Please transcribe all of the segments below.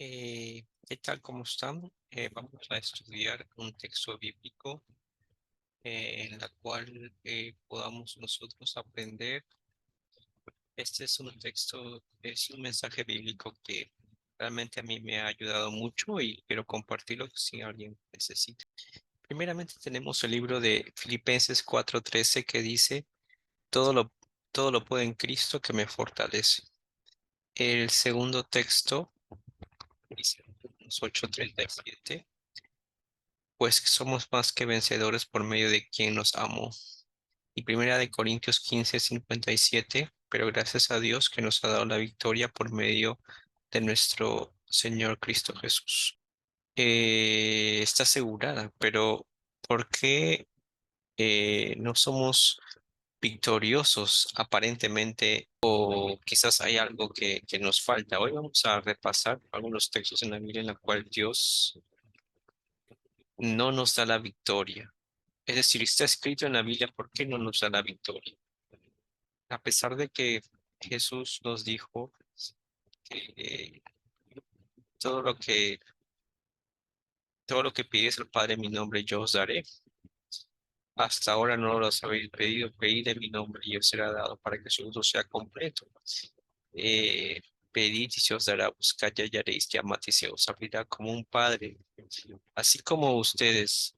¿Qué tal? ¿Cómo están? Vamos a estudiar un texto bíblico en la cual podamos nosotros aprender. Este es un texto, es un mensaje bíblico que realmente a mí me ha ayudado mucho y quiero compartirlo si alguien necesita. Primeramente tenemos el libro de Filipenses 4:13 que dice, todo lo, todo lo puedo en Cristo que me fortalece. El segundo texto dice, 8:37. Pues que somos más que vencedores por medio de quien nos amó. Y primera de Corintios 15:57, pero gracias a Dios que nos ha dado la victoria por medio de nuestro Señor Cristo Jesús. Está asegurada, pero ¿por qué no somos victoriosos aparentemente? O quizás hay algo que nos falta. Hoy vamos a repasar algunos textos en la Biblia en la cual Dios no nos da la victoria. Es decir, está escrito en la Biblia, ¿por qué no nos da la victoria? A pesar de que Jesús nos dijo que todo lo que, todo lo que pides al Padre en mi nombre yo os daré. Hasta ahora no los habéis pedido, pedid en mi nombre y os será dado para que su uso sea completo. Eh, Pedid y se os dará, buscad y hallaréis, llamad y se os abrirá como un padre. Así como ustedes,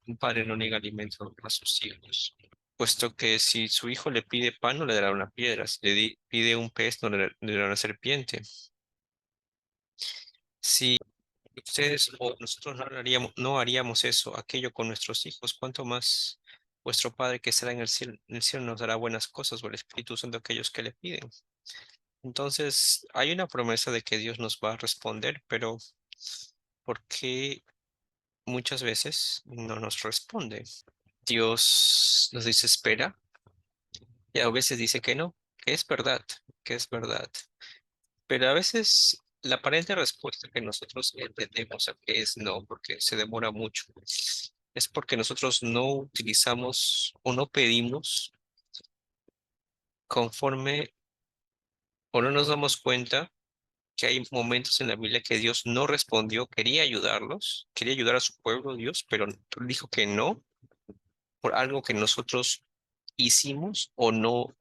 un padre no niega alimento a sus hijos, puesto que si su hijo le pide pan, no le dará una piedra, si pide un pez, no le dará una serpiente. Si ustedes o nosotros no haríamos eso, aquello con nuestros hijos, ¿cuánto más vuestro Padre que estará en el cielo nos dará buenas cosas o el Espíritu Santo a aquellos que le piden? Entonces, hay una promesa de que Dios nos va a responder, pero ¿por qué muchas veces no nos responde? Dios nos dice espera y a veces dice que no, que es verdad, que es verdad. Pero a veces la aparente respuesta que nosotros entendemos a que es no, porque se demora mucho, es porque nosotros no utilizamos o no pedimos conforme o no nos damos cuenta que hay momentos en la Biblia que Dios no respondió, quería ayudarlos, quería ayudar a su pueblo, Dios, pero dijo que no por algo que nosotros hicimos o no.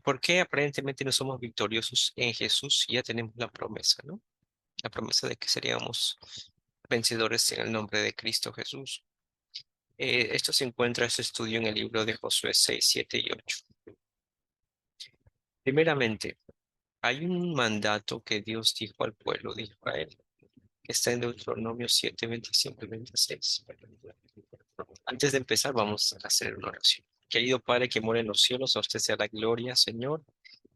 ¿Por qué aparentemente no somos victoriosos en Jesús? Ya tenemos la promesa, ¿no? La promesa de que seríamos vencedores en el nombre de Cristo Jesús. Esto se encuentra, este estudio en el libro de Josué 6, 7 y 8. Primeramente, hay un mandato que Dios dijo al pueblo de Israel, que está en Deuteronomio 7, 25 y 26. Antes de empezar, vamos a hacer una oración. Querido Padre que mora en los cielos, a usted sea la gloria, Señor.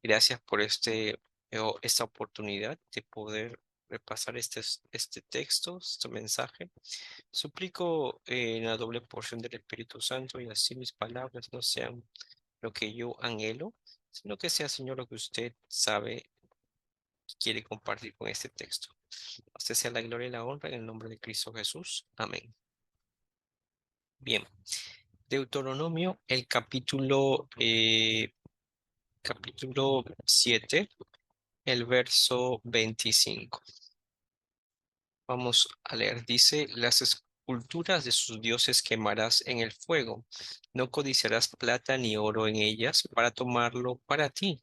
Gracias por esta oportunidad de poder repasar este texto, este mensaje. Suplico en la doble porción del Espíritu Santo y así mis palabras no sean lo que yo anhelo, sino que sea, Señor, lo que usted sabe y quiere compartir con este texto. A usted sea la gloria y la honra en el nombre de Cristo Jesús. Amén. Bien, Deuteronomio, el capítulo 7, el verso 25. Vamos a leer, dice, las esculturas de sus dioses quemarás en el fuego, no codiciarás plata ni oro en ellas para tomarlo para ti,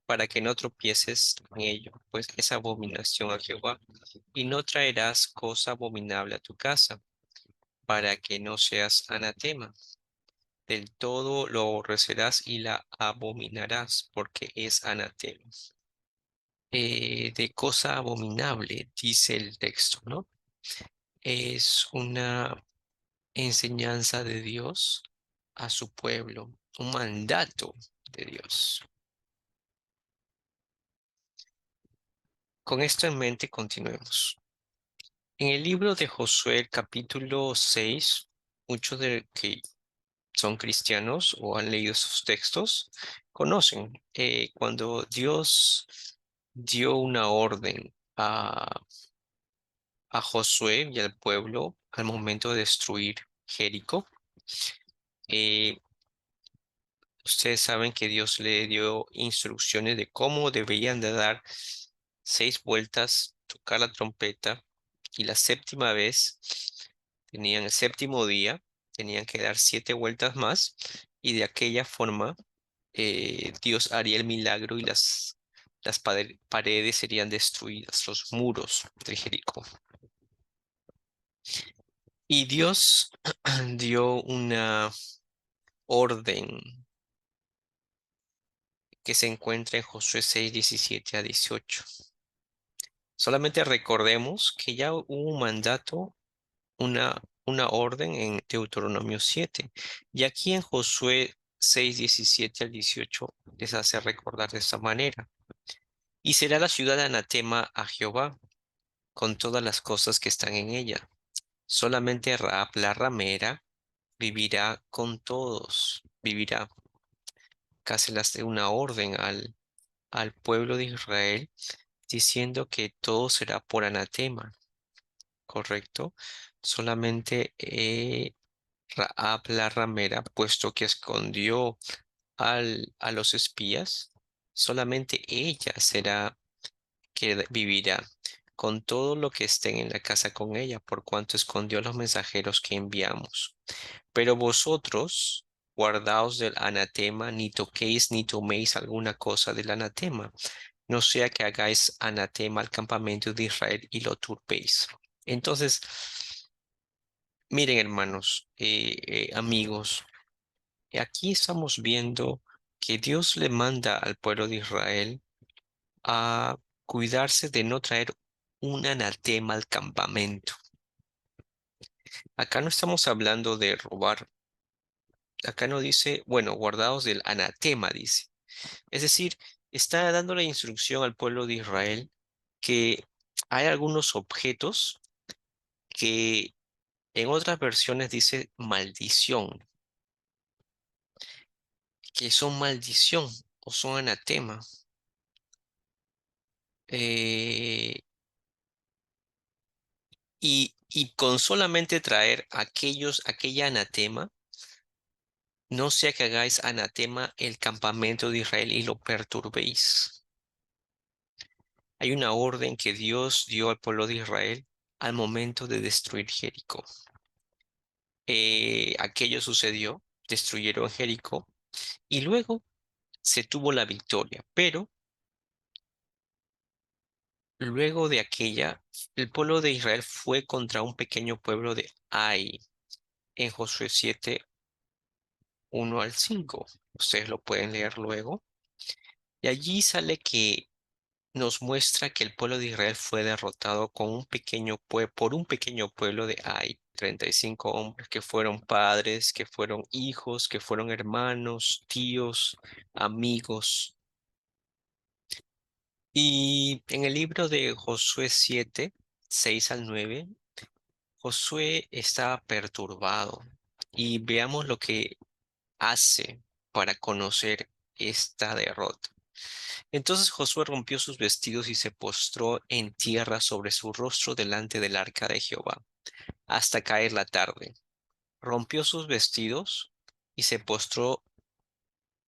para que no tropieces en ello, pues es abominación a Jehová, y no traerás cosa abominable a tu casa, para que no seas anatema. Del todo lo aborrecerás y la abominarás, porque es anatema. De cosa abominable, dice el texto, ¿no? Es una enseñanza de Dios a su pueblo, un mandato de Dios. Con esto en mente, continuemos. En el libro de Josué, el capítulo 6, muchos de que son cristianos o han leído sus textos conocen cuando Dios dio una orden a Josué y al pueblo al momento de destruir Jericó. Eh, Ustedes saben que Dios le dio instrucciones de cómo deberían de dar 6 vueltas, tocar la trompeta, y la séptima vez, el séptimo día, tenían que dar 7 vueltas más, y de aquella forma Dios haría el milagro y las paredes serían destruidas, los muros de Jericó. Y Dios dio una orden que se encuentra en Josué 6, 17 a 18. Solamente recordemos que ya hubo un mandato, una orden en Deuteronomio 7. Y aquí en Josué 6, 17 al 18 les hace recordar de esta manera. Y será la ciudad anatema a Jehová con todas las cosas que están en ella. Solamente Raab la ramera vivirá con todos, vivirá. Casi las de una orden al pueblo de Israel diciendo que todo será por anatema, ¿correcto? Solamente Raab la ramera, puesto que escondió a los espías, solamente ella será que vivirá con todo lo que estén en la casa con ella, por cuanto escondió a los mensajeros que enviamos. Pero vosotros guardaos del anatema, ni toquéis ni toméis alguna cosa del anatema, no sea que hagáis anatema al campamento de Israel y lo turbéis. Entonces, miren hermanos, amigos, aquí estamos viendo que Dios le manda al pueblo de Israel a cuidarse de no traer un anatema al campamento. Acá no estamos hablando de robar. Acá no dice, bueno, guardaos del anatema, dice. Es decir, está dando la instrucción al pueblo de Israel que hay algunos objetos que en otras versiones dice maldición, que son maldición o son anatema. Eh, y con solamente traer aquella anatema, no sea que hagáis anatema el campamento de Israel y lo perturbéis. Hay una orden que Dios dio al pueblo de Israel al momento de destruir Jericó. Aquello sucedió, destruyeron Jericó y luego se tuvo la victoria, pero luego de aquella, el pueblo de Israel fue contra un pequeño pueblo de Ai en Josué 7, 1 al 5. Ustedes lo pueden leer luego. Y allí sale que nos muestra que el pueblo de Israel fue derrotado por un pequeño pueblo de Ai. 35 hombres que fueron padres, que fueron hijos, que fueron hermanos, tíos, amigos. Y en el libro de Josué 7, 6 al 9, Josué está perturbado y veamos lo que hace para conocer esta derrota. Entonces Josué rompió sus vestidos y se postró en tierra sobre su rostro delante del arca de Jehová, hasta caer la tarde. Rompió sus vestidos y se postró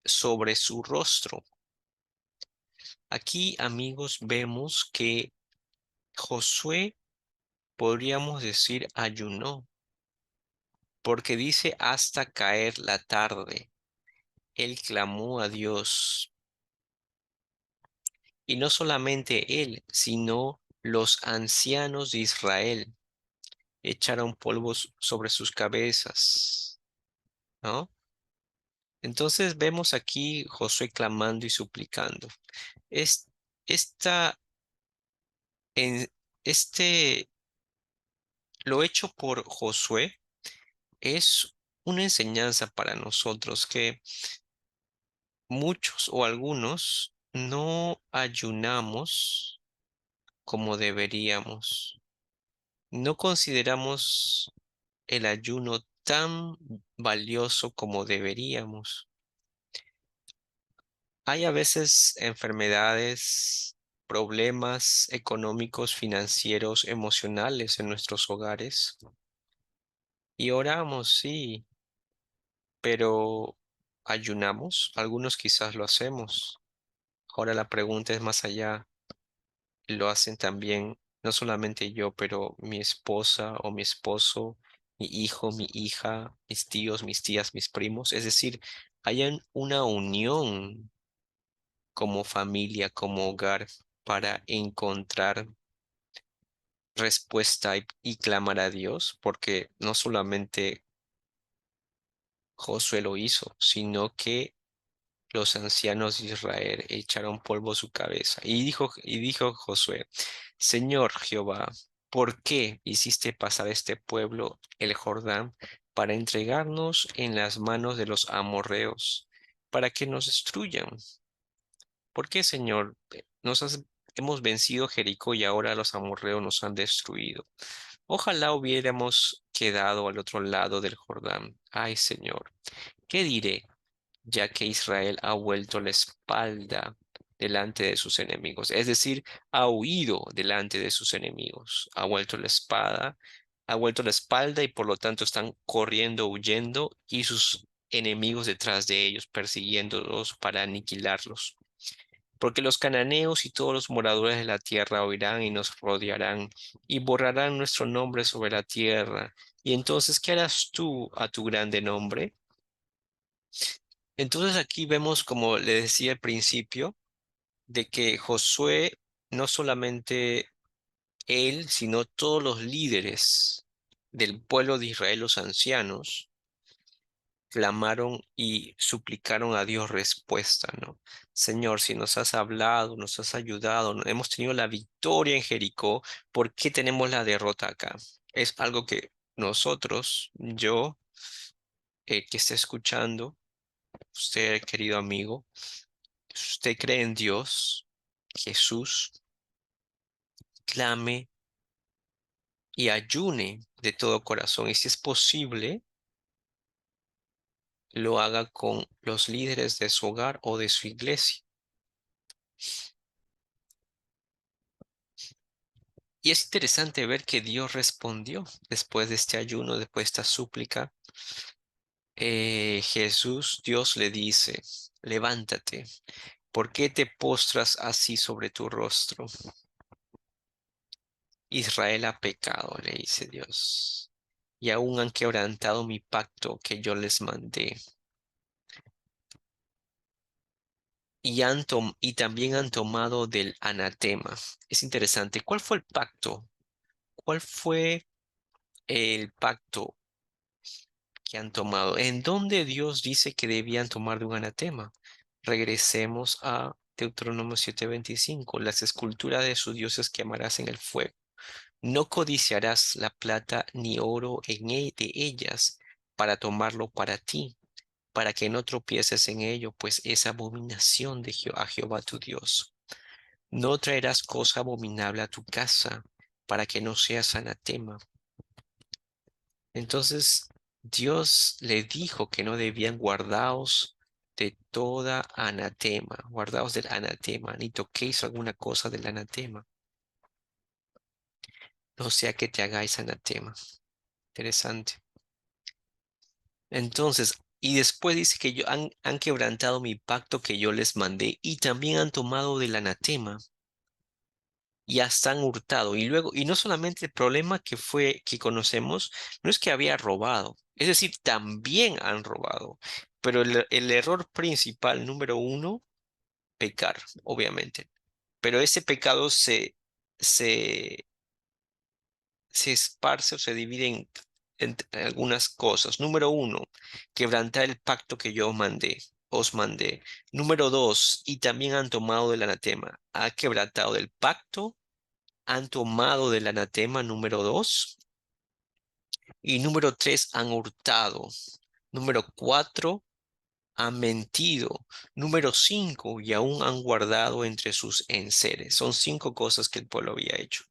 sobre su rostro. Aquí, amigos, vemos que Josué, podríamos decir, ayunó, porque dice hasta caer la tarde. Él clamó a Dios. Y no solamente él, sino los ancianos de Israel echaron polvos sobre sus cabezas, ¿no? Entonces vemos aquí Josué clamando y suplicando. Es, esta, en, este, lo hecho por Josué es una enseñanza para nosotros que muchos o algunos no ayunamos como deberíamos. No consideramos el ayuno tan valioso como deberíamos. Hay a veces enfermedades, problemas económicos, financieros, emocionales en nuestros hogares y oramos, sí, pero ayunamos. Algunos quizás lo hacemos. Ahora la pregunta es más allá. lo hacen también, no solamente yo, pero mi esposa o mi esposo, mi hijo, mi hija, mis tíos, mis tías, mis primos. Es decir, hayan una unión como familia, como hogar, para encontrar respuesta y clamar a Dios, porque no solamente Josué lo hizo, sino que los ancianos de Israel echaron polvo a su cabeza. Y dijo Josué, Señor Jehová, ¿por qué hiciste pasar este pueblo el Jordán para entregarnos en las manos de los amorreos, para que nos destruyan? ¿Por qué, Señor? Hemos vencido Jericó y ahora los amorreos nos han destruido. Ojalá hubiéramos quedado al otro lado del Jordán. Ay, Señor, ¿qué diré? Ya que Israel ha vuelto la espalda delante de sus enemigos, es decir, ha huido delante de sus enemigos, ha vuelto la espalda y por lo tanto están corriendo, huyendo y sus enemigos detrás de ellos, persiguiéndolos para aniquilarlos. Porque los cananeos y todos los moradores de la tierra oirán y nos rodearán y borrarán nuestro nombre sobre la tierra. Y entonces, ¿qué harás tú a tu grande nombre? Entonces aquí vemos, como le decía al principio, de que Josué, no solamente él, sino todos los líderes del pueblo de Israel, los ancianos, clamaron y suplicaron a Dios respuesta, ¿no? Señor, si nos has hablado, nos has ayudado, hemos tenido la victoria en Jericó, ¿por qué tenemos la derrota acá? Es algo que nosotros, yo, que está escuchando, usted, querido amigo, si usted cree en Dios, Jesús, clame y ayune de todo corazón. Y si es posible, lo haga con los líderes de su hogar o de su iglesia. Y es interesante ver que Dios respondió después de este ayuno, después de esta súplica. Dios le dice, levántate, ¿por qué te postras así sobre tu rostro? Israel ha pecado, le dice Dios, y aún han quebrantado mi pacto que yo les mandé. Y también han tomado del anatema. Es interesante. ¿Cuál fue el pacto? ¿Cuál fue el pacto que han tomado? ¿En dónde Dios dice que debían tomar de un anatema? Regresemos a Deuteronomio 7:25. Las esculturas de sus dioses quemarás en el fuego. No codiciarás la plata ni oro de ellas para tomarlo para ti, para que no tropieces en ello, pues es abominación a Jehová tu Dios. No traerás cosa abominable a tu casa, para que no seas anatema. Entonces Dios le dijo que no debían guardaos de toda anatema, guardaos del anatema, ni toquéis alguna cosa del anatema, no sea que te hagáis anatema. Interesante. Entonces, y después dice que han quebrantado mi pacto que yo les mandé y también han tomado del anatema y hasta han hurtado. Y luego, y no solamente el problema que conocemos, no es que había robado, es decir, también han robado. Pero el error principal, número uno, pecar, obviamente. Pero ese pecado se, se esparce o se divide en algunas cosas. Número uno, quebrantar el pacto que yo os mandé. Número dos, y también han tomado del anatema. Ha quebrantado el pacto, han tomado del anatema, número dos. Y número tres, han hurtado. Número cuatro, han mentido. Número cinco, y aún han guardado entre sus enseres. Son cinco cosas que el pueblo había hecho.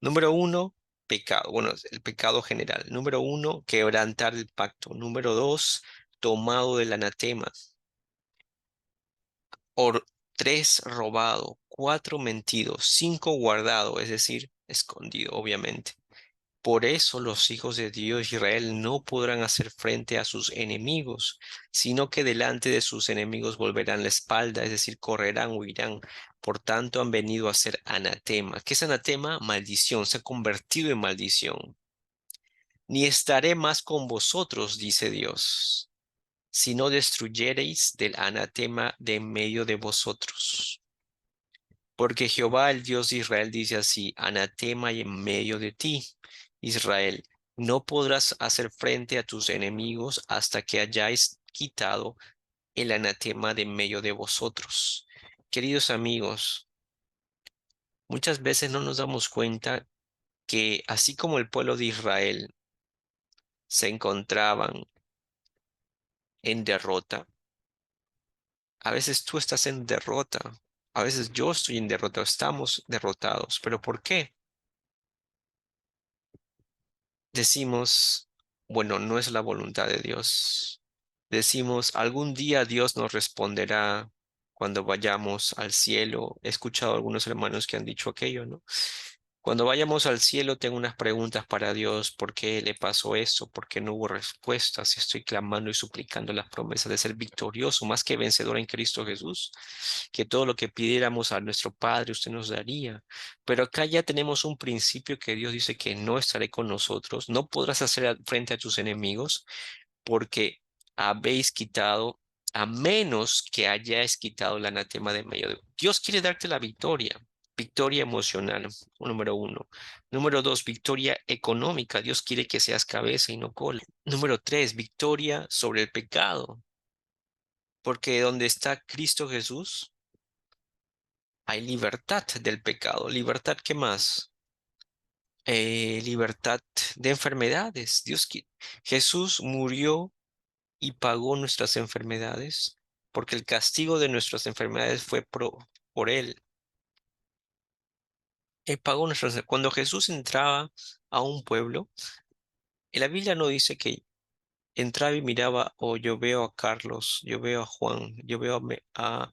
Número uno, pecado. Bueno, el pecado general. Número uno, quebrantar el pacto. Número dos, tomado del anatema. Or, tres, robado. Cuatro, mentido. Cinco, guardado, es decir, escondido, obviamente. Por eso los hijos de Dios Israel no podrán hacer frente a sus enemigos, sino que delante de sus enemigos volverán la espalda, es decir, correrán, huirán. Por tanto, han venido a ser anatema. ¿Qué es anatema? Maldición, se ha convertido en maldición. Ni estaré más con vosotros, dice Dios, si no destruyereis del anatema de en medio de vosotros. Porque Jehová, el Dios de Israel, dice así, anatema y en medio de ti, Israel, no podrás hacer frente a tus enemigos hasta que hayáis quitado el anatema de en medio de vosotros. Queridos amigos, muchas veces no nos damos cuenta que así como el pueblo de Israel se encontraban en derrota, a veces tú estás en derrota, a veces yo estoy en derrota, estamos derrotados. ¿Pero por qué? Decimos, bueno, no es la voluntad de Dios. Decimos, algún día Dios nos responderá cuando vayamos al cielo. He escuchado a algunos hermanos que han dicho aquello, ¿no? Cuando vayamos al cielo, tengo unas preguntas para Dios. ¿Por qué le pasó eso? ¿Por qué no hubo respuestas? Estoy clamando y suplicando las promesas de ser victorioso, más que vencedor en Cristo Jesús, que todo lo que pidiéramos a nuestro Padre usted nos daría. Pero acá ya tenemos un principio que Dios dice que no estaré con nosotros, no podrás hacer frente a tus enemigos porque habéis quitado, a menos que hayáis quitado el anatema de medio de... Dios quiere darte la victoria. Victoria emocional, número uno. Número dos, victoria económica. Dios quiere que seas cabeza y no cola. Número tres, victoria sobre el pecado. Porque donde está Cristo Jesús, hay libertad del pecado. ¿Libertad qué más? Libertad de enfermedades. Jesús murió y pagó nuestras enfermedades, porque el castigo de nuestras enfermedades fue por Él. Él pagó nuestras... Cuando Jesús entraba a un pueblo, en la Biblia no dice que entraba y miraba, o yo veo a Carlos, yo veo a Juan, yo veo a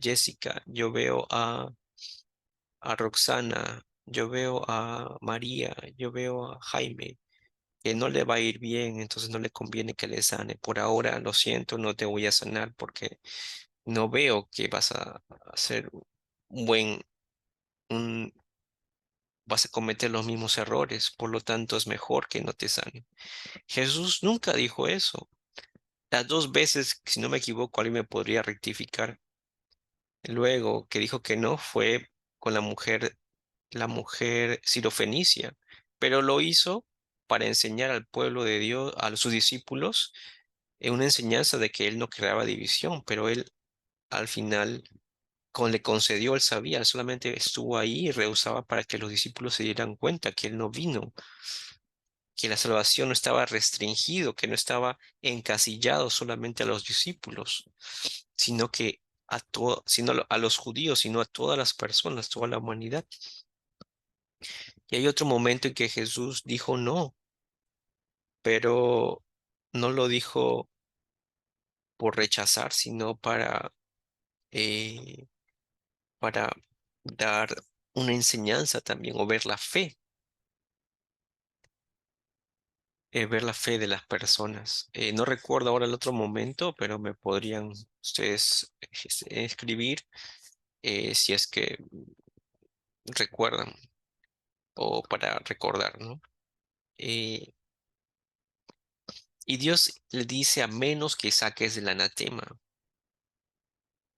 Jessica, yo veo a Roxana, yo veo a María, yo veo a Jaime, que no le va a ir bien, entonces no le conviene que le sane. Por ahora, lo siento, no te voy a sanar porque no veo que vas a hacer un buen, un, vas a cometer los mismos errores, por lo tanto es mejor que no te sane. Jesús nunca dijo eso. Las dos veces, si no me equivoco, alguien me podría rectificar. Luego que dijo que no fue con la mujer sirofenicia, pero lo hizo para enseñar al pueblo de Dios, a sus discípulos, en una enseñanza de que él no creaba división, pero él al final le concedió, él sabía, él solamente estuvo ahí y rehusaba para que los discípulos se dieran cuenta que él no vino, que la salvación no estaba restringido, que no estaba encasillado solamente a los discípulos, sino que sino a los judíos, sino a todas las personas, toda la humanidad. Y hay otro momento en que Jesús dijo no, pero no lo dijo por rechazar, sino eh, para dar una enseñanza también o ver la fe de las personas. No recuerdo ahora el otro momento, pero me podrían ustedes escribir si es que recuerdan o para recordar, ¿no? Eh, y Dios le dice a menos que saques del anatema.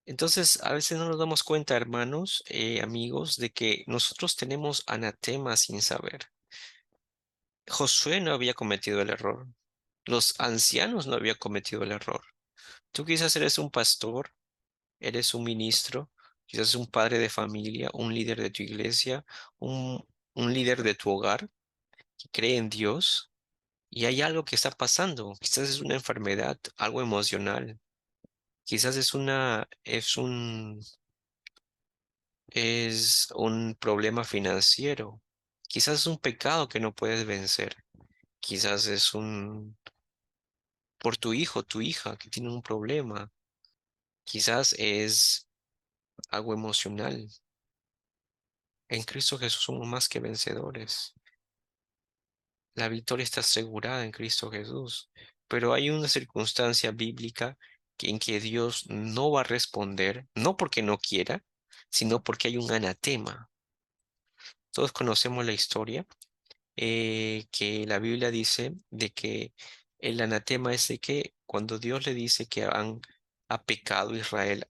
Entonces, a veces no nos damos cuenta, hermanos, amigos, de que nosotros tenemos anatema sin saber. Josué no había cometido el error. Los ancianos no habían cometido el error. Tú quizás eres un pastor, eres un ministro, quizás un padre de familia, un líder de tu iglesia, un líder de tu hogar que cree en Dios y hay algo que está pasando. Quizás es una enfermedad, algo emocional. Quizás es un problema financiero. Quizás es un pecado que no puedes vencer. Quizás es por tu hijo, tu hija que tiene un problema. Quizás es algo emocional. En Cristo Jesús somos más que vencedores. la victoria está asegurada en Cristo Jesús. Pero hay una circunstancia bíblica en que Dios no va a responder, no porque no quiera, sino porque hay un anatema. Todos conocemos la historia, que la Biblia dice de que el anatema es de que cuando Dios le dice que ha pecado Israel,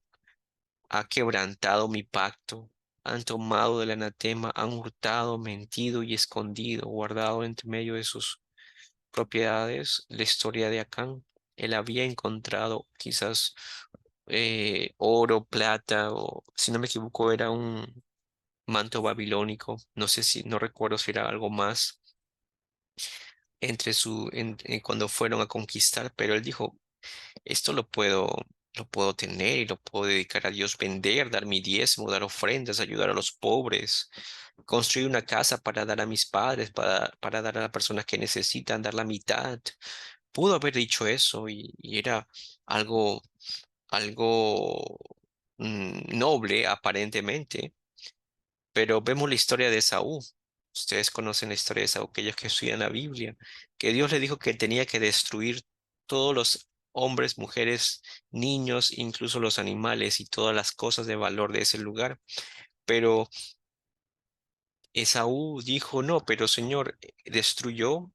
ha quebrantado mi pacto, han tomado del anatema, han hurtado, mentido y escondido, guardado entre medio de sus propiedades, la historia de Acán. Él había encontrado quizás oro, plata, o si no me equivoco, era un manto babilónico. No sé si, no recuerdo si era algo más cuando fueron a conquistar, pero él dijo, esto lo puedo tener y lo puedo dedicar a Dios, vender, dar mi diezmo, dar ofrendas, ayudar a los pobres, construir una casa para dar a mis padres, para dar a las personas que necesitan, dar la mitad. Pudo haber dicho eso y era algo, algo noble aparentemente, pero vemos la historia de Saúl. Ustedes conocen la historia de Saúl, aquellos que estudian la Biblia, que Dios le dijo que tenía que destruir todos los hombres, mujeres, niños, incluso los animales y todas las cosas de valor de ese lugar. Pero Esaú dijo, no, pero Señor, destruyó,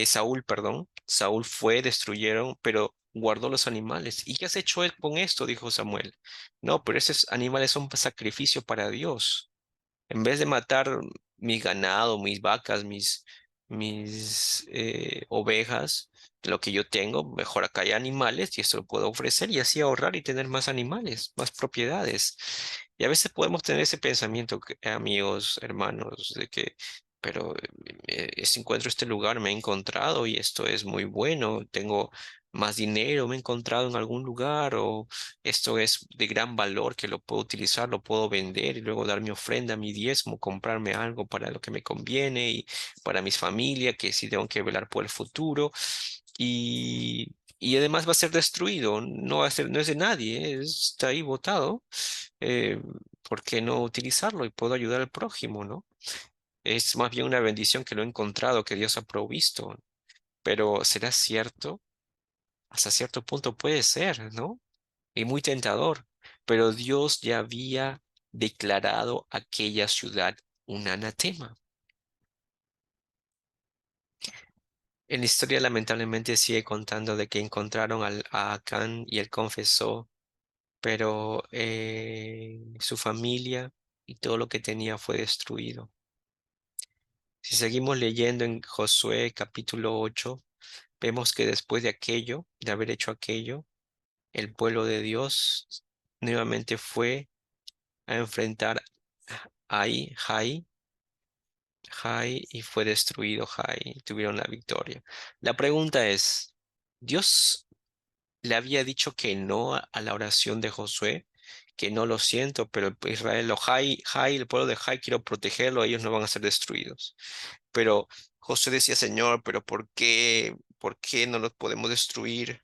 Saúl, perdón, Saúl fue, destruyeron, pero guardó los animales. ¿Y qué has hecho él con esto? Dijo Samuel. No, pero esos animales son sacrificio para Dios. En vez de matar mi ganado, mis vacas, mis ovejas, lo que yo tengo, mejor acá hay animales y esto lo puedo ofrecer y así ahorrar y tener más animales, más propiedades. Y a veces podemos tener ese pensamiento, amigos, hermanos, de que, pero si encuentro este lugar, me he encontrado y esto es muy bueno, tengo más dinero, me he encontrado en algún lugar o esto es de gran valor que lo puedo utilizar, lo puedo vender y luego dar mi ofrenda, mi diezmo, comprarme algo para lo que me conviene y para mis familias, que sí tengo que velar por el futuro. Y además va a ser destruido, no va a ser, no es de nadie, está ahí botado. eh, ¿Por qué no utilizarlo? Y puedo ayudar al prójimo, ¿no? Es más bien una bendición que lo he encontrado, que Dios ha provisto. Pero ¿será cierto? Hasta cierto punto puede ser, ¿no? Y muy tentador, pero Dios ya había declarado aquella ciudad un anatema. En la historia lamentablemente sigue contando de que encontraron a Acán y él confesó, pero su familia y todo lo que tenía fue destruido. Si seguimos leyendo en Josué capítulo 8, vemos que después de aquello, de haber hecho aquello, el pueblo de Dios nuevamente fue a enfrentar a Jai, Jai y fue destruido Jai, tuvieron la victoria. La pregunta es, ¿Dios le había dicho que no a la oración de Josué? Que no lo siento, pero Israel, Jai, el pueblo de Jai, quiero protegerlo, ellos no van a ser destruidos. Pero Josué decía, Señor, pero ¿por qué? ¿Por qué no los podemos destruir?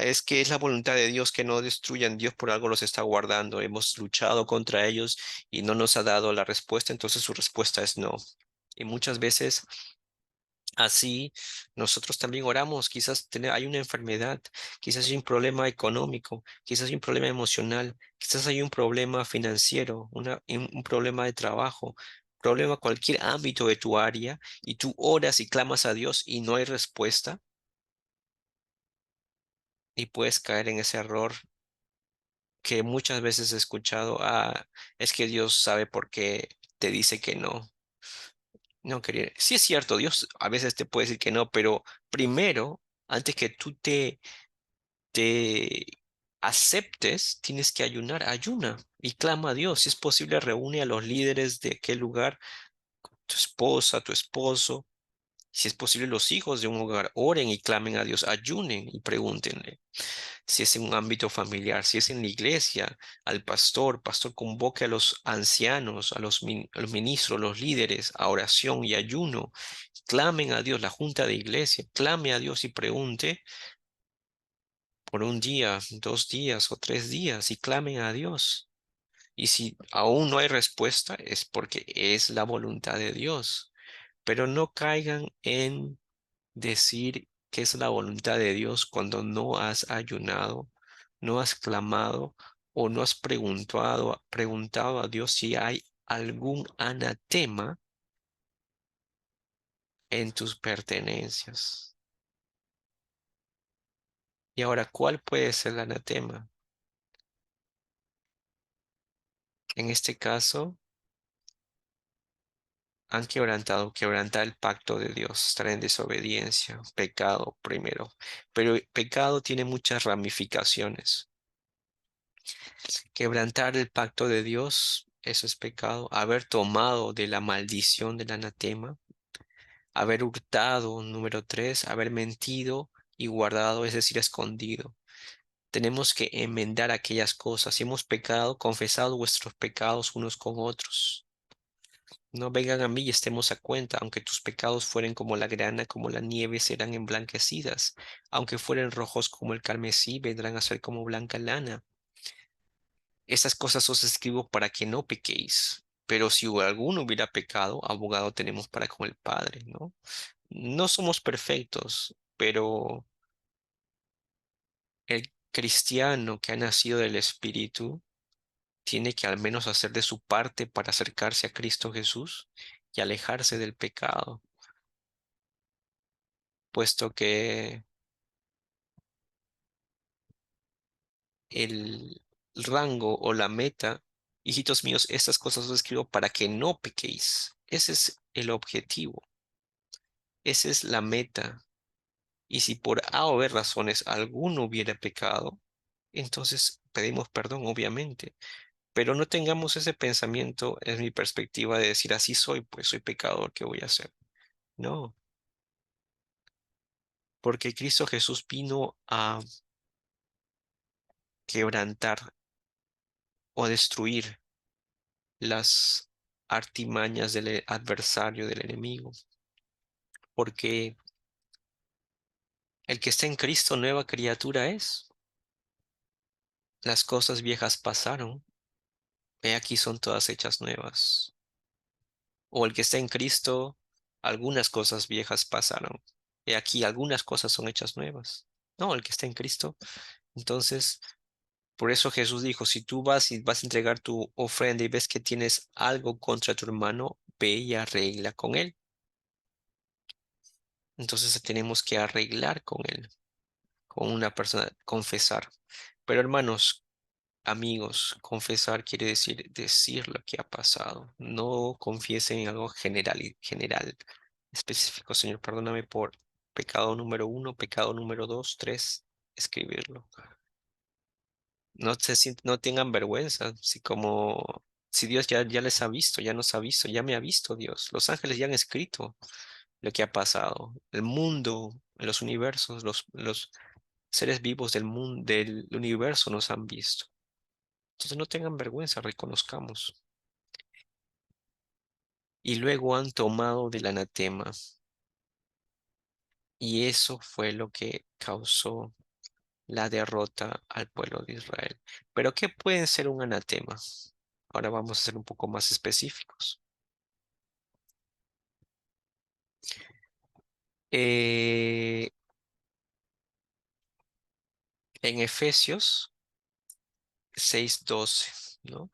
Es que es la voluntad de Dios que no destruyan. Dios por algo los está guardando. Hemos luchado contra ellos y no nos ha dado la respuesta, entonces su respuesta es no. Y muchas veces así nosotros también oramos. Quizás hay una enfermedad, quizás hay un problema económico, quizás hay un problema emocional, quizás hay un problema financiero, un problema de trabajo, problema cualquier ámbito de tu área y tú oras y clamas a Dios y no hay respuesta y puedes caer en ese error que muchas veces he escuchado, es que Dios sabe por qué te dice que no. No, quería. Sí es cierto, Dios a veces te puede decir que no, pero primero, antes que tú te aceptes, tienes que ayunar, ayuna y clama a Dios. Si es posible, reúne a los líderes de aquel lugar, tu esposa, tu esposo. Si es posible, los hijos de un hogar, oren y clamen a Dios, ayunen y pregúntenle. Si es en un ámbito familiar, si es en la iglesia, al pastor, pastor convoque a los ancianos, a los ministros, los líderes, a oración y ayuno. Clamen a Dios, la junta de iglesia, clame a Dios y pregunte por un día, 2 días o 3 días y clamen a Dios. Y si aún no hay respuesta, es porque es la voluntad de Dios. pero no caigan en decir que es la voluntad de Dios cuando no has ayunado, no has clamado o no has preguntado a Dios si hay algún anatema en tus pertenencias. Y ahora, ¿cuál puede ser el anatema? En este caso, han quebrantar el pacto de Dios, estar en desobediencia, pecado primero. Pero el pecado tiene muchas ramificaciones. Quebrantar el pacto de Dios, eso es pecado. Haber tomado de la maldición del anatema, haber hurtado, número tres, haber mentido y guardado, es decir, escondido. Tenemos que enmendar aquellas cosas. Si hemos pecado, confesado vuestros pecados unos con otros. No vengan a mí y estemos a cuenta, aunque tus pecados fueren como la grana, como la nieve, serán emblanquecidas. Aunque fueren rojos como el carmesí, vendrán a ser como blanca lana. Esas cosas os escribo para que no pequéis. Pero si alguno hubiera pecado, abogado tenemos para con el Padre, ¿no? No somos perfectos, pero el cristiano que ha nacido del Espíritu tiene que al menos hacer de su parte para acercarse a Cristo Jesús y alejarse del pecado, puesto que el rango o la meta, hijitos míos, estas cosas os escribo para que no pequéis. Ese es el objetivo, esa es la meta. Y si por A o B razones alguno hubiera pecado, entonces pedimos perdón, obviamente. Pero no tengamos ese pensamiento, es mi perspectiva, de decir así soy, pues soy pecador, ¿qué voy a hacer? No, porque Cristo Jesús vino a quebrantar o destruir las artimañas del adversario, del enemigo, porque el que está en Cristo nueva criatura es. Las cosas viejas pasaron, he aquí son todas hechas nuevas. O el que está en Cristo, algunas cosas viejas pasaron, he aquí algunas cosas son hechas nuevas. No, el que está en Cristo. Entonces, por eso Jesús dijo, si tú vas y vas a entregar tu ofrenda y ves que tienes algo contra tu hermano, ve y arregla con él. Entonces tenemos que arreglar con él, con una persona, confesar. Pero hermanos, amigos, confesar quiere decir lo que ha pasado. No confiesen en algo general, específico. Señor, perdóname por pecado número uno, pecado número dos, tres, escribirlo. No tengan vergüenza, si Dios ya les ha visto, ya nos ha visto, ya me ha visto Dios. Los ángeles ya han escrito lo que ha pasado. El mundo, los universos, los seres vivos del mundo, del universo nos han visto. Entonces no tengan vergüenza, reconozcamos. Y luego han tomado del anatema. Y eso fue lo que causó la derrota al pueblo de Israel. Pero ¿qué puede ser un anatema? Ahora vamos a ser un poco más específicos. Eh, en Efesios 6:12, ¿no?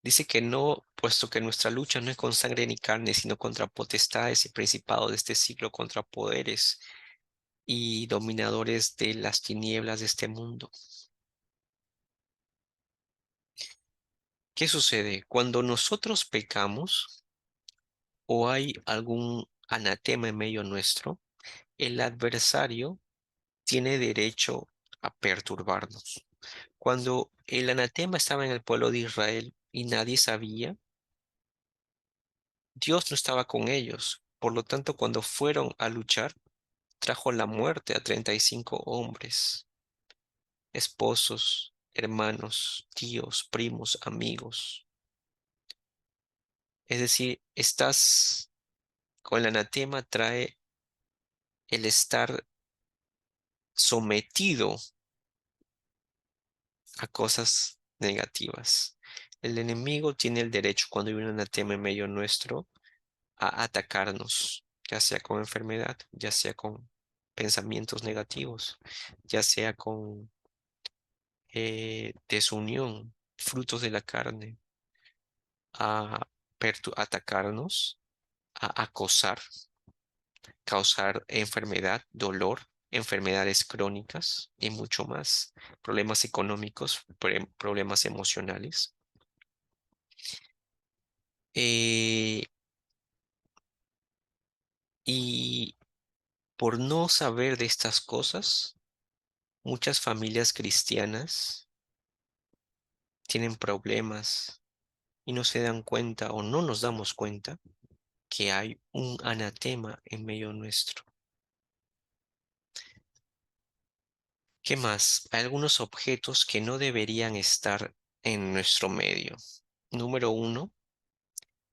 Dice que no, puesto que nuestra lucha no es con sangre ni carne, sino contra potestades y principados de este siglo, contra poderes y dominadores de las tinieblas de este mundo. ¿Qué sucede? Cuando nosotros pecamos o hay algún anatema en medio nuestro, el adversario tiene derecho a perturbarnos. Cuando el anatema estaba en el pueblo de Israel y nadie sabía, Dios no estaba con ellos. Por lo tanto, cuando fueron a luchar, trajo la muerte a 35 hombres, esposos, hermanos, tíos, primos, amigos. Es decir, estás con el anatema trae el estar sometido a cosas negativas. El enemigo tiene el derecho, cuando hay un anatema en medio nuestro, a atacarnos, ya sea con enfermedad, ya sea con pensamientos negativos, ya sea con desunión, frutos de la carne, a atacarnos, a acosar, causar enfermedad, dolor, enfermedades crónicas y mucho más, problemas económicos, problemas emocionales. Eh, y por no saber de estas cosas, muchas familias cristianas tienen problemas y no se dan cuenta o no nos damos cuenta que hay un anatema en medio nuestro. ¿Qué más? Hay algunos objetos que no deberían estar en nuestro medio. Número uno,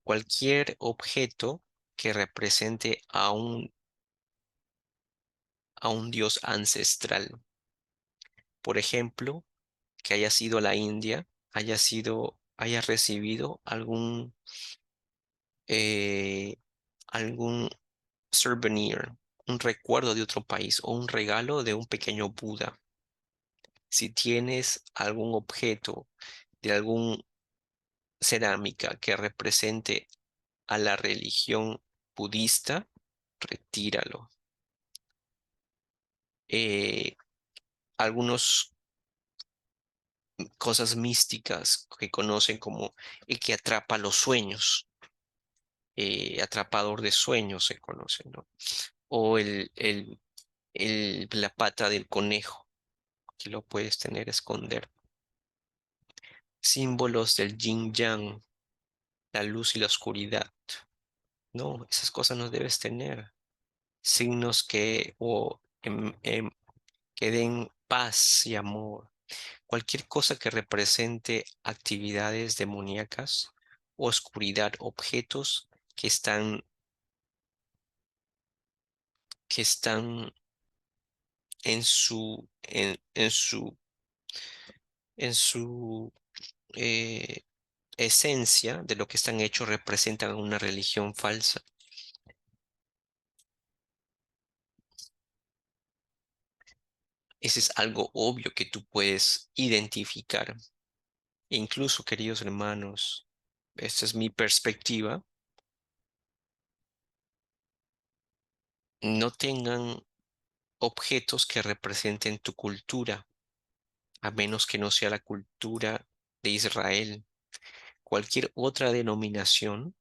cualquier objeto que represente a un dios ancestral. Por ejemplo, que haya sido la India, haya recibido eh, algún souvenir, un recuerdo de otro país o un regalo de un pequeño Buda. Si tienes algún objeto de algún cerámica que represente a la religión budista, retíralo. Eh, algunas cosas místicas que conocen como el que atrapa los sueños, atrapador de sueños se conoce, ¿no? O la pata del conejo, que lo puedes tener, esconder. Símbolos del yin yang, la luz y la oscuridad. No, esas cosas no debes tener. Signos que den paz y amor. Cualquier cosa que represente actividades demoníacas, oscuridad, objetos que están en su eh, esencia de lo que están hechos representan una religión falsa. Ese es algo obvio que tú puedes identificar. E incluso, queridos hermanos, esta es mi perspectiva, no tengan objetos que representen tu cultura, a menos que no sea la cultura de Israel. Cualquier otra denominación,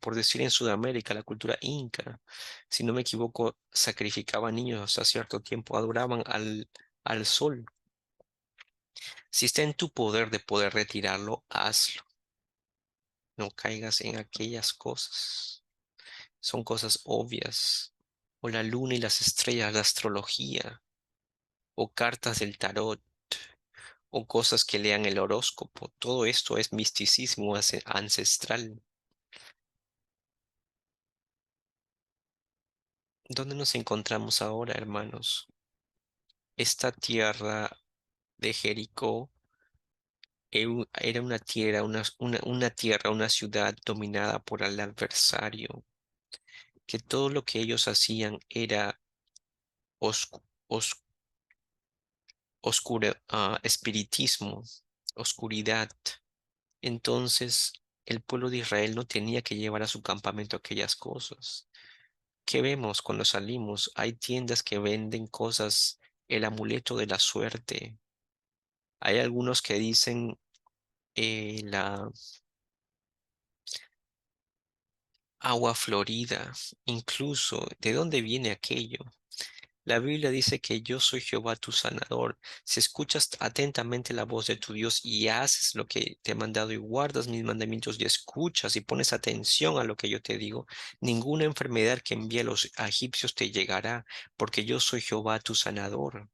por decir en Sudamérica, la cultura inca, si no me equivoco, sacrificaban niños hasta cierto tiempo, adoraban al sol. Si está en tu poder de poder retirarlo, hazlo. No caigas en aquellas cosas. Son cosas obvias. O la luna y las estrellas, la astrología, o cartas del tarot, o cosas que lean el horóscopo. Todo esto es misticismo ancestral. ¿Dónde nos encontramos ahora, hermanos? Esta tierra de Jericó era una tierra, una tierra, una ciudad dominada por el adversario, que todo lo que ellos hacían era oscu- os- espiritismo, oscuridad. Entonces, el pueblo de Israel no tenía que llevar a su campamento aquellas cosas. ¿Qué vemos cuando salimos? Hay tiendas que venden cosas, el amuleto de la suerte. Hay algunos que dicen la agua florida. Incluso, ¿de dónde viene aquello? La Biblia dice que yo soy Jehová tu sanador. Si escuchas atentamente la voz de tu Dios y haces lo que te he mandado y guardas mis mandamientos y escuchas y pones atención a lo que yo te digo, ninguna enfermedad que envíe a los egipcios te llegará, porque yo soy Jehová tu sanador.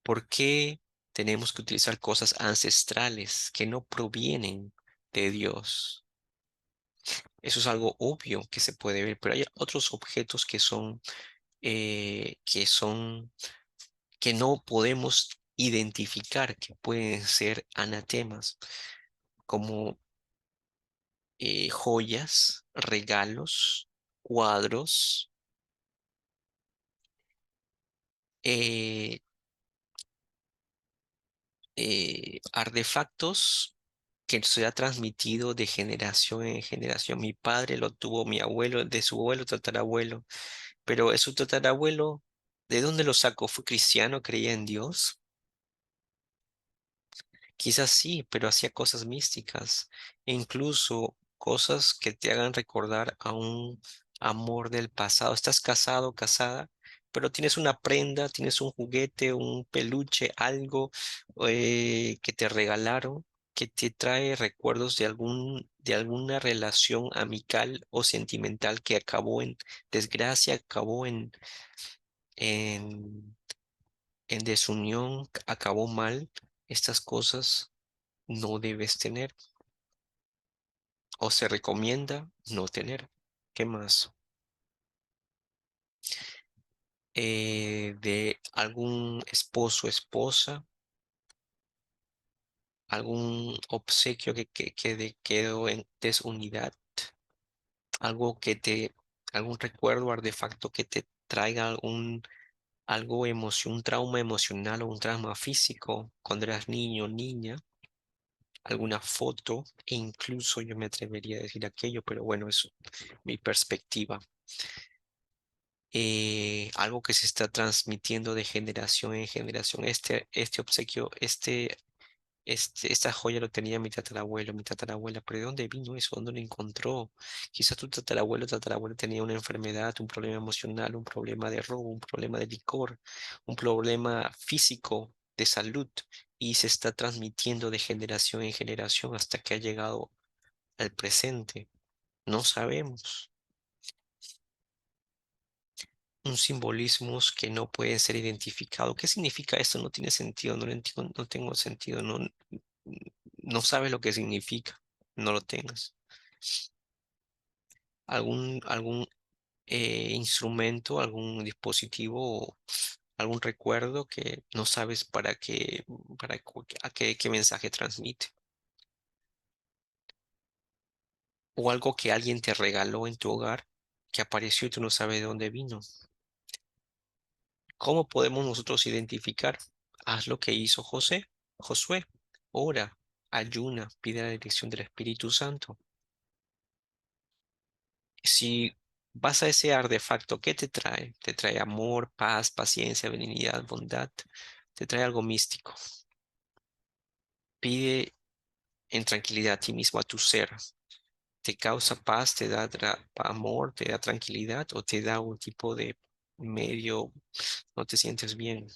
¿Por qué tenemos que utilizar cosas ancestrales que no provienen de Dios? Eso es algo obvio que se puede ver, pero hay otros objetos que son que no podemos identificar que pueden ser anatemas, como joyas, regalos, cuadros, eh, artefactos que se ha transmitido de generación en generación. Mi padre lo tuvo, mi abuelo, de su abuelo, tatarabuelo, pero es su tatarabuelo, ¿de dónde lo sacó? ¿Fue cristiano? ¿Creía en Dios? Quizás sí, pero hacía cosas místicas e incluso cosas que te hagan recordar a un amor del pasado. Estás casado, casada, pero tienes una prenda, tienes un juguete, un peluche, algo que te regalaron que te trae recuerdos de alguna relación amical o sentimental que acabó en desgracia, acabó en, en desunión, acabó mal. Estas cosas no debes tener o se recomienda no tener. ¿Qué más? De algún esposo, esposa, algún obsequio quedó en desunidad, algo algún recuerdo, artefacto que te traiga un trauma emocional o un trauma físico cuando eras niño o niña, alguna foto, e incluso yo me atrevería a decir aquello, pero bueno, es mi perspectiva. Algo que se está transmitiendo de generación en generación. Este obsequio, esta joya lo tenía mi tatarabuelo, mi tatarabuela, pero ¿de dónde vino eso? ¿Dónde lo encontró? Quizás tu tatarabuelo, tatarabuela tenía una enfermedad, un problema emocional, un problema de robo, un problema de licor, un problema físico de salud y se está transmitiendo de generación en generación hasta que ha llegado al presente. No sabemos. Un simbolismos que no pueden ser identificados. ¿Qué significa esto? No tiene sentido, no lo entiendo, no tengo sentido, no sabes lo que significa, no lo tengas. Algún instrumento, algún dispositivo o algún recuerdo que no sabes qué mensaje transmite. O algo que alguien te regaló en tu hogar que apareció y tú no sabes de dónde vino. ¿Cómo podemos nosotros identificar? Haz lo que hizo Josué. Ora, ayuna, pide la dirección del Espíritu Santo. Si vas a ese artefacto, ¿qué te trae? Te trae amor, paz, paciencia, benignidad, bondad. Te trae algo místico. Pide en tranquilidad a ti mismo, a tu ser. ¿Te causa paz, te da amor, te da tranquilidad o te da un tipo de medio, no te sientes bien?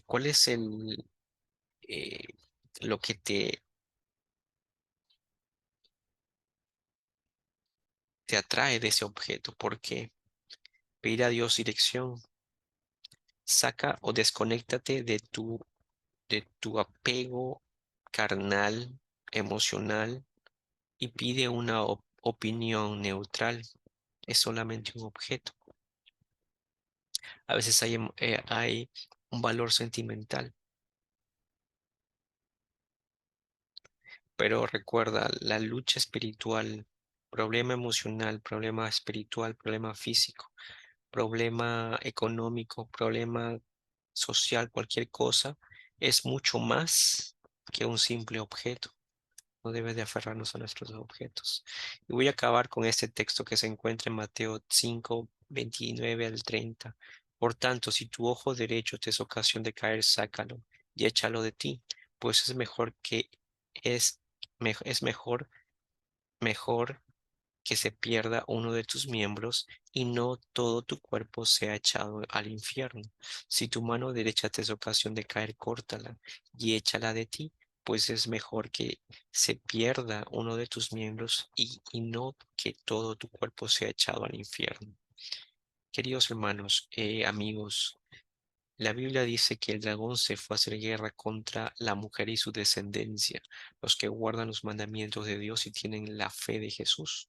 ¿Cuál es eh, lo que te atrae de ese objeto? ¿Por qué? Pedir a Dios dirección. Saca o desconéctate de tu apego carnal, emocional y pide una opinión neutral. Es solamente un objeto. A veces hay un valor sentimental, pero recuerda, la lucha espiritual, problema emocional, problema espiritual, problema físico, problema económico, problema social, cualquier cosa, es mucho más que un simple objeto. No debes de aferrarnos a nuestros objetos. Y voy a acabar con este texto que se encuentra en Mateo 5, 29 al 30. Por tanto, si tu ojo derecho te es ocasión de caer, sácalo y échalo de ti, pues es, es mejor que se pierda uno de tus miembros y no todo tu cuerpo sea echado al infierno. Si tu mano derecha te es ocasión de caer, córtala y échala de ti, pues es mejor que se pierda uno de tus miembros y no que todo tu cuerpo sea echado al infierno. Queridos hermanos, amigos, la Biblia dice que el dragón se fue a hacer guerra contra la mujer y su descendencia, los que guardan los mandamientos de Dios y tienen la fe de Jesús.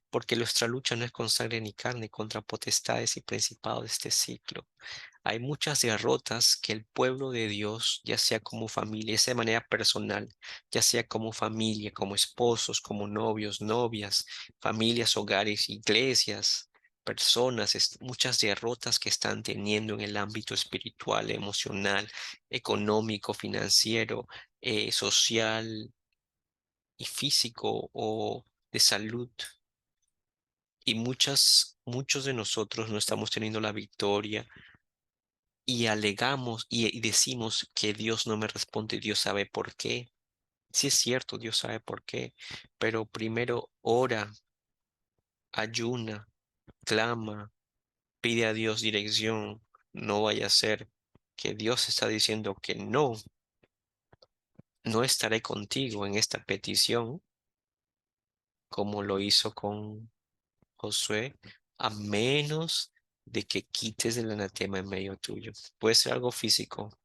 Porque nuestra lucha no es con sangre ni carne, contra potestades y principados de este siglo. Hay muchas derrotas que el pueblo de Dios, ya sea como familia, ya sea de manera personal, ya sea como familia, como esposos, como novios, novias, familias, hogares, iglesias, personas, muchas derrotas que están teniendo en el ámbito espiritual, emocional, económico, financiero, social y físico o de salud. Y muchos de nosotros no estamos teniendo la victoria y alegamos y decimos que Dios no me responde, Dios sabe por qué. Sí es cierto, Dios sabe por qué, pero primero ora, ayuna, clama, pide a Dios dirección. No vaya a ser que Dios está diciendo que no, no estaré contigo en esta petición, como lo hizo con Josué, a menos de que quites el anatema en medio tuyo. Puede ser algo físico,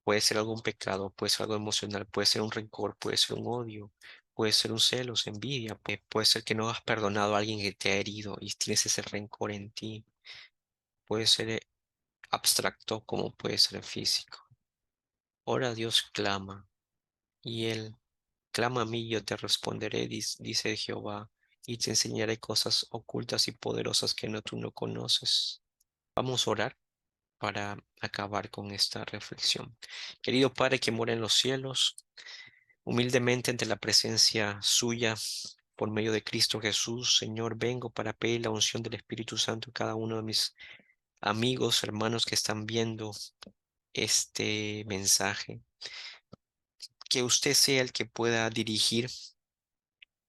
puede ser algún pecado, puede ser algo emocional, puede ser un rencor, puede ser un odio, puede ser un celos, envidia, puede ser que no has perdonado a alguien que te ha herido y tienes ese rencor en ti. Puede ser abstracto como puede ser físico. Ora a Dios, clama, y Él clama a mí, yo te responderé, dice Jehová, y te enseñaré cosas ocultas y poderosas que tú no conoces. Vamos a orar para acabar con esta reflexión. Querido Padre que mora en los cielos, humildemente ante la presencia suya, por medio de Cristo Jesús, Señor, vengo para pedir la unción del Espíritu Santo a cada uno de mis amigos, hermanos que están viendo este mensaje. Que usted sea el que pueda dirigir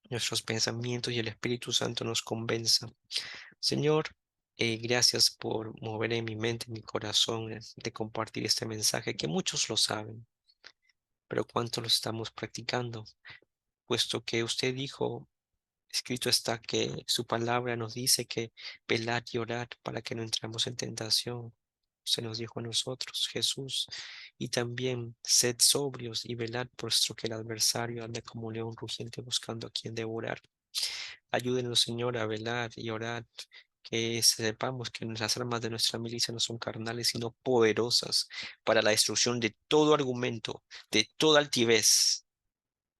nuestros pensamientos y el Espíritu Santo nos convenza. Señor, gracias por mover en mi mente, en mi corazón, de compartir este mensaje, que muchos lo saben, pero ¿cuánto lo estamos practicando? Puesto que usted dijo, escrito está que su palabra nos dice que velad y orad para que no entremos en tentación. Se nos dijo a nosotros, Jesús, y también sed sobrios y velad, puesto que el adversario anda como león rugiente buscando a quien devorar. Ayúdenos, Señor, a velar y orar, que sepamos que las armas de nuestra milicia no son carnales, sino poderosas para la destrucción de todo argumento, de toda altivez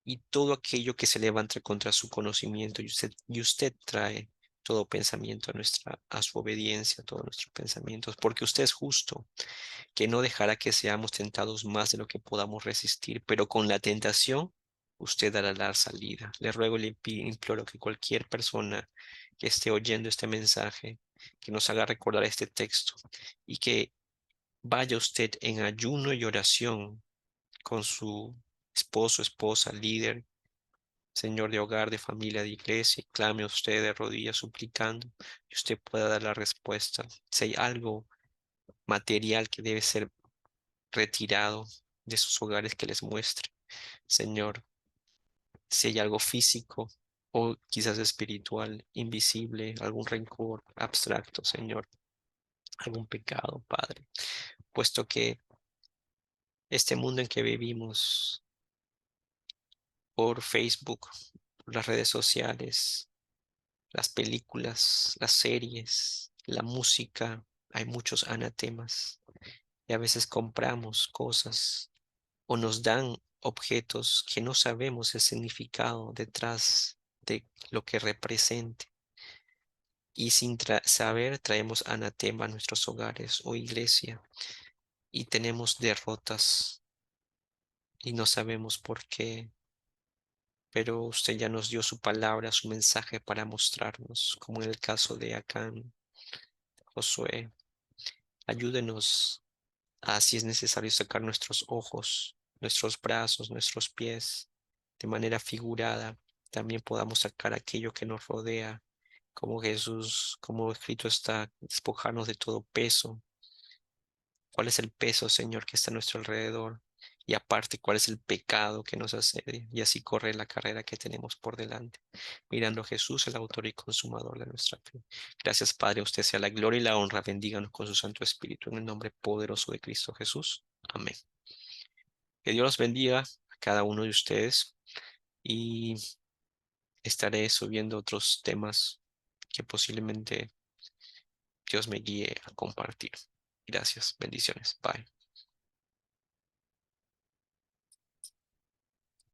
y todo aquello que se levanta contra su conocimiento. Y usted trae todo pensamiento a su obediencia, todos nuestros pensamientos, porque usted es justo, que no dejará que seamos tentados más de lo que podamos resistir, pero con la tentación usted dará la salida. Le ruego y le imploro que cualquier persona que esté oyendo este mensaje, que nos haga recordar este texto y que vaya usted en ayuno y oración con su esposo, esposa, líder, señor de hogar, de familia, de iglesia, y clame usted de rodillas suplicando y usted pueda dar la respuesta. Si hay algo material que debe ser retirado de sus hogares, que les muestre, Señor, si hay algo físico o quizás espiritual, invisible, algún rencor abstracto, Señor, algún pecado, Padre, puesto que este mundo en que vivimos por Facebook, por las redes sociales, las películas, las series, la música, hay muchos anatemas y a veces compramos cosas o nos dan objetos que no sabemos el significado detrás de lo que represente. Y sin saber traemos anatema a nuestros hogares o iglesia y tenemos derrotas y no sabemos por qué, pero usted ya nos dio su palabra, su mensaje para mostrarnos, como en el caso de Acán, Josué. Ayúdenos a, si es necesario, sacar nuestros ojos, nuestros brazos, nuestros pies, de manera figurada. También podamos sacar aquello que nos rodea, como Jesús, como escrito está, despojarnos de todo peso. ¿Cuál es el peso, Señor, que está a nuestro alrededor? Y aparte, ¿cuál es el pecado que nos asedia? Y así corre la carrera que tenemos por delante, mirando a Jesús, el autor y consumador de nuestra fe. Gracias, Padre. A usted sea la gloria y la honra. Bendíganos con su Santo Espíritu en el nombre poderoso de Cristo Jesús. Amén. Que Dios los bendiga a cada uno de ustedes y estaré subiendo otros temas que posiblemente Dios me guíe a compartir. Gracias, bendiciones. Bye.